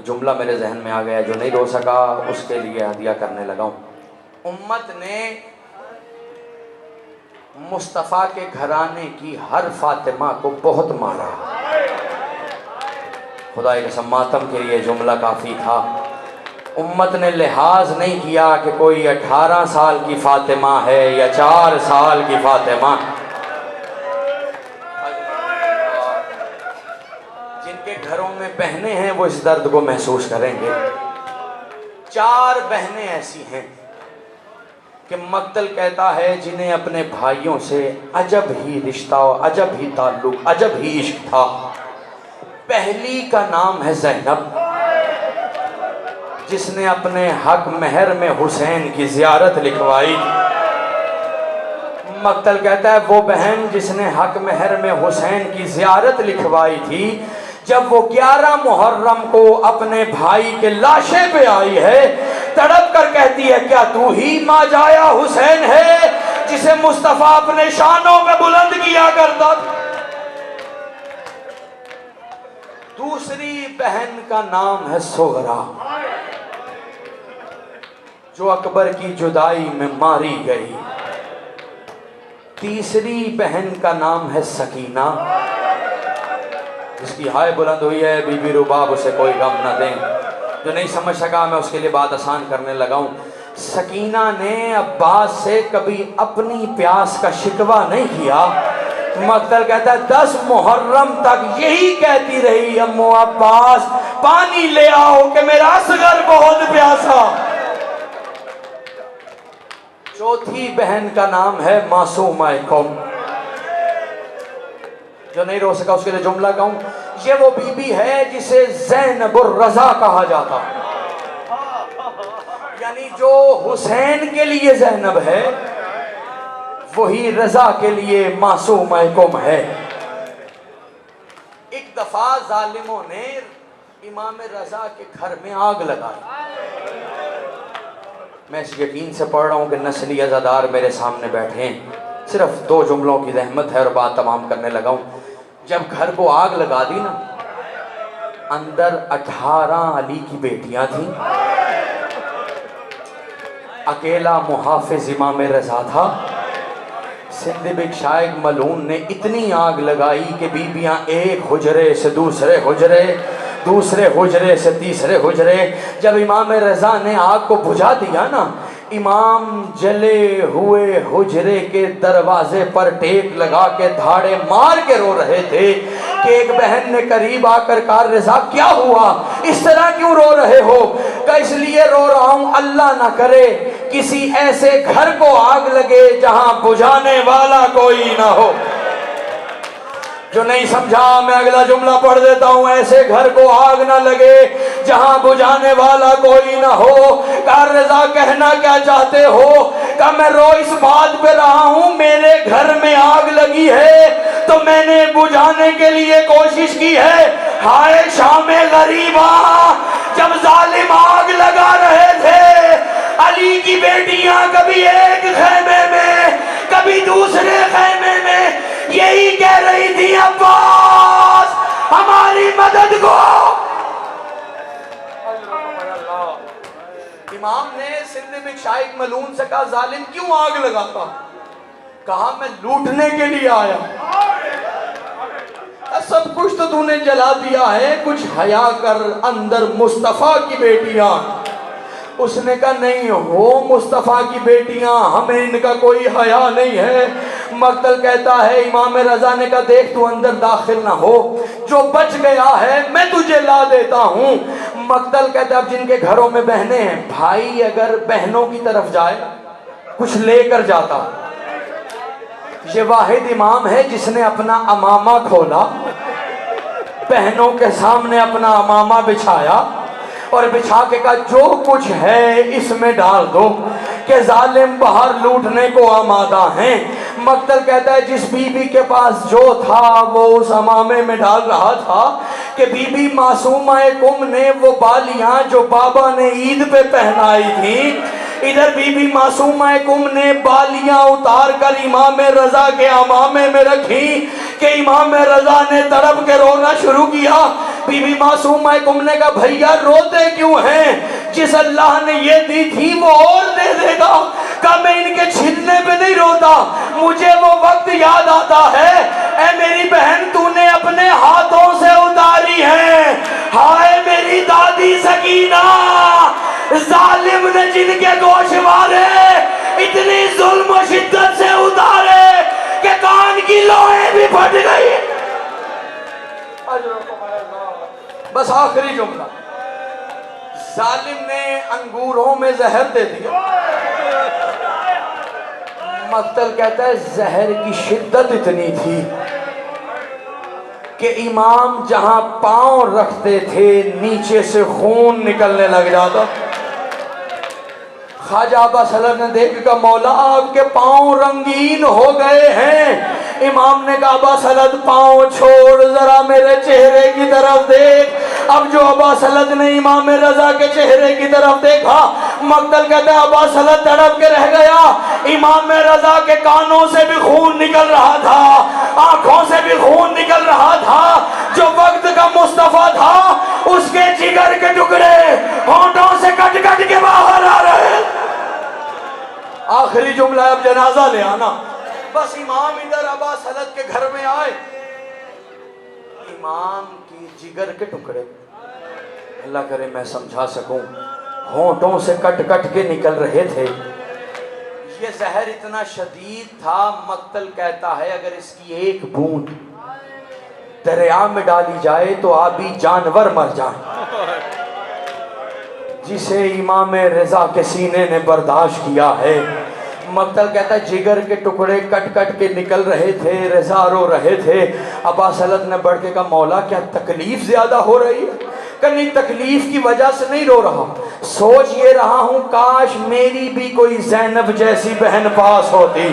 جملہ میرے ذہن میں آ گیا، جو نہیں رو سکا اس کے لیے ہدیہ کرنے لگا ہوں۔ امت نے مصطفیٰ کے گھرانے کی ہر فاطمہ کو بہت مارا۔ خدا کے قسم ماتم کے لیے جملہ کافی تھا۔ امت نے لحاظ نہیں کیا کہ کوئی 18 سال کی فاطمہ ہے یا 4 سال کی فاطمہ. جن کے گھروں میں بہنیں ہیں وہ اس درد کو محسوس کریں گے. 4 بہنیں ایسی ہیں کہ مقتل کہتا ہے جنہیں اپنے بھائیوں سے عجب ہی رشتہ، عجب ہی تعلق، عجب ہی عشق تھا. پہلی کا نام ہے زینب، جس نے اپنے حق مہر میں حسین کی زیارت لکھوائی. مقتل کہتا ہے وہ بہن جس نے حق مہر میں حسین کی زیارت لکھوائی تھی، جب وہ 11 محرم کو اپنے بھائی کے لاشے پہ آئی ہے، تڑپ کر کہتی ہے کیا تو ہی ماں جایا حسین ہے جسے مصطفیٰ اپنے شانوں میں بلند کیا کرتا تھا. دوسری بہن کا نام ہے سغرا، جو اکبر کی جدائی میں ماری گئی. تیسری بہن کا نام ہے سکینہ، جس کی ہائے بلند ہوئی ہے بی بی رباب اسے کوئی غم نہ دیں. جو نہیں سمجھ سکا میں اس کے لیے بات آسان کرنے لگا ہوں. سکینہ نے عباس سے کبھی اپنی پیاس کا شکوہ نہیں کیا. مقتل کہتا ہے 10 محرم تک یہی کہتی رہی امو عباس پانی لے آؤ کہ میرا اصغر بہت پیاسا. چوتھی بہن کا نام ہے معصومہ قوم. جو نہیں رو سکا اس کے لیے جملہ کہوں، یہ وہ بی بی ہے جسے زینب الرضا کہا جاتا، یعنی جو حسین کے لیے زینب ہے وہی رضا کے لیے معصومہ قوم ہے. ایک دفعہ ظالموں نے امام رضا کے گھر میں آگ لگائی. میں اس یقین سے پڑھ رہا ہوں کہ نسلی عزادار میرے سامنے بیٹھے ہیں. صرف 2 جملوں کی زحمت ہے اور بات تمام کرنے لگا ہوں. جب گھر کو آگ لگا دی نا، اندر 18 علی کی بیٹیاں تھیں، اکیلا محافظ امام رضا تھا. سندھ بک شائق ملعون نے اتنی آگ لگائی کہ بیبیاں ایک حجرے سے دوسرے حجرے، دوسرے حجرے سے تیسرے حجرے. جب امام رضا نے آگ کو بجھا دیا نا، امام جلے ہوئے حجرے کے دروازے پر ٹیک لگا کے دھاڑے مار کے رو رہے تھے کہ ایک بہن نے قریب آ کر کہا رضا کیا ہوا، اس طرح کیوں رو رہے ہو؟ کہ اس لیے رو رہا ہوں اللہ نہ کرے کسی ایسے گھر کو آگ لگے جہاں بجھانے والا کوئی نہ ہو. جو نہیں سمجھا میں اگلا جملہ پڑھ دیتا ہوں. ایسے گھر کو آگ نہ لگے جہاں بجھانے والا کوئی نہ ہو. کہا رضا کہنا کیا چاہتے ہو؟ کہا میں رو اس بات پہ رہا ہوں میرے گھر میں آگ لگی ہے تو میں نے بجھانے کے لیے کوشش کی ہے. ہائے شام غریبا، جب ظالم آگ لگا رہے تھے علی کی بیٹیاں کبھی ایک خیمے میں کبھی دوسرے خیمے میں یہی کہہ رہی تھی عباس ہماری مدد کو. امام نے سندھ بک شائق ملعون سے کہا ظالم کیوں آگ لگاتا؟ کہا میں لوٹنے کے لیے آیا. سب کچھ تو نے جلا دیا ہے، کچھ حیا کر اندر مصطفیٰ کی بیٹیاں. اس نے کہا نہیں ہو مصطفیٰ کی بیٹیاں، ہمیں ان کا کوئی حیا نہیں ہے. مقتل کہتا ہے امام رضا نے کہا دیکھ تو اندر داخل نہ ہو، جو بچ گیا ہے میں تجھے لا دیتا ہوں. مقتل کہتا ہے اب جن کے گھروں میں بہنیں ہیں، بھائی اگر بہنوں کی طرف جائے کچھ لے کر جاتا. یہ واحد امام ہے جس نے اپنا امامہ کھولا، بہنوں کے سامنے اپنا امامہ بچھایا اور بچھا کے کہا جو کچھ ہے اس میں ڈال دو کہ ظالم باہر لوٹنے کو آمادہ ہیں. مقتل کہتا ہے جس بی بی کے پاس جو تھا وہ اس امامے میں ڈال رہا تھا کہ بی بی معصومہ قم نے وہ بالیاں جو بابا نے عید پہ پہنائی تھی، ادھر بی بی معصومہ قم نے بالیاں اتار کر امام رضا کے امامے میں رکھی کہ امام رضا نے تڑپ کے رونا شروع کیا. بی بی معصومہ قم نے کہا بھیا روتے کیوں ہیں؟ جس اللہ نے یہ دی تھی وہ اور دے دے گا. کہا میں ان کے چھیننے پہ نہیں روتا، مجھے وہ وقت یاد آتا ہے اے میری بہن تو نے اپنے ہاتھوں سے اتاری ہے. ہائے میری دادی سکینہ، ظالم نے جن کے گوشوارے اتنی ظلم و شدت سے اتارے کہ کان کی لوہیں بھی پھٹ گئی. بس آخری جملہ, ظالم نے انگوروں میں زہر دے دیا. مقتل کہتا ہے زہر کی شدت اتنی تھی کہ امام جہاں پاؤں رکھتے تھے نیچے سے خون نکلنے لگ جاتا. خواجہ ابا سلط نے دیکھ کہا مولا آپ کے پاؤں رنگین ہو گئے ہیں. امام نے کہا ابا سلط پاؤں چھوڑ ذرا میرے چہرے کی طرف دیکھ. اب جو ابا سلط نے امام رضا کے چہرے کی طرف دیکھا, مقتل کہتا ہے ابا سلط تڑپ کے رہ گیا. امام رضا کے کانوں سے بھی خون نکل رہا تھا, آنکھوں سے بھی خون نکل رہا تھا. جو وقت کا مصطفیٰ تھا اس کے جگر کے ٹکڑے ہونٹوں سے کٹ کٹ کے باہر آ رہے. آخری جملہ اب جنازہ لے آنا. بس امام ادھر ابا سلط کے گھر میں آئے, امام کی جگر کے ٹکڑے, اللہ کرے میں سمجھا سکوں, ہونٹوں سے کٹ کٹ کے نکل رہے تھے. یہ زہر اتنا شدید تھا, مقتل کہتا ہے اگر اس کی ایک بوند دریا میں ڈالی جائے تو آبی جانور مر جائیں. جسے امام رضا کے سینے نے برداشت کیا ہے. مقتل کہتا ہے جگر کے ٹکڑے کٹ کٹ کے نکل رہے تھے, رضا رو رہے تھے. ابا سلط نے بڑھ کے کہا مولا کیا تکلیف زیادہ ہو رہی ہے؟ کہ نہیں, تکلیف کی وجہ سے نہیں رو رہا, سوچ یہ رہا ہوں کاش میری بھی کوئی زینب جیسی بہن پاس ہوتی,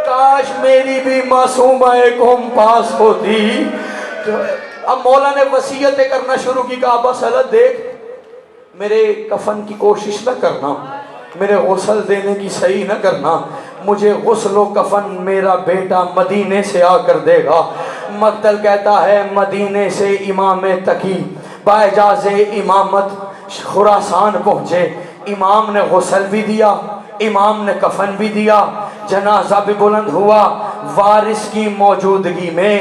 کاش میری بھی معصومہ قوم پاس ہوتی. اب مولا نے وصیتیں کرنا شروع کی. کہا ابا سلط دیکھ میرے کفن کی کوشش نہ کرنا, میرے غسل دینے کی صحیح نہ کرنا, مجھے غسل و کفن میرا بیٹا مدینے سے آ کر دے گا. مقتل کہتا ہے مدینے سے امام تقی باعجاز امامت خراسان پہنچے. امام نے غسل بھی دیا, امام نے کفن بھی دیا, جنازہ بھی بلند ہوا. وارث کی موجودگی میں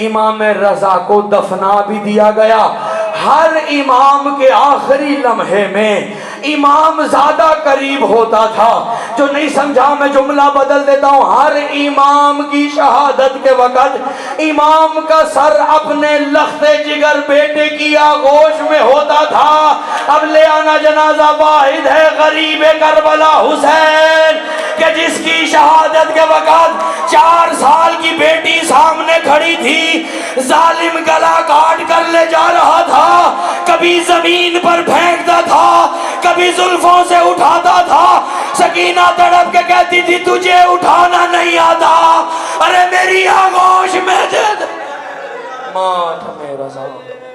امام رضا کو دفنا بھی دیا گیا. ہر امام کے آخری لمحے میں امام زیادہ قریب ہوتا تھا. جو نہیں سمجھا میں جملہ بدل دیتا ہوں. ہر امام کی شہادت کے وقت امام کا سر اپنے لخت جگر بیٹے کی آغوش میں ہوتا تھا. اب لے آنا جنازہ واحد ہے غریب کربلا حسین, کہ جس کی شہادت کے وقت 4 سال کی بیٹی سامنے کھڑی تھی. ظالم گلا کاٹ کر لے جا رہا تھا, کبھی زمین پر پھینکتا تھا, کبھی زلفوں سے اٹھاتا تھا. سکینہ تڑپ کے کہتی تھی تجھے اٹھانا نہیں آتا, ارے میری آغوش میں دے دے. مات میرا صاحب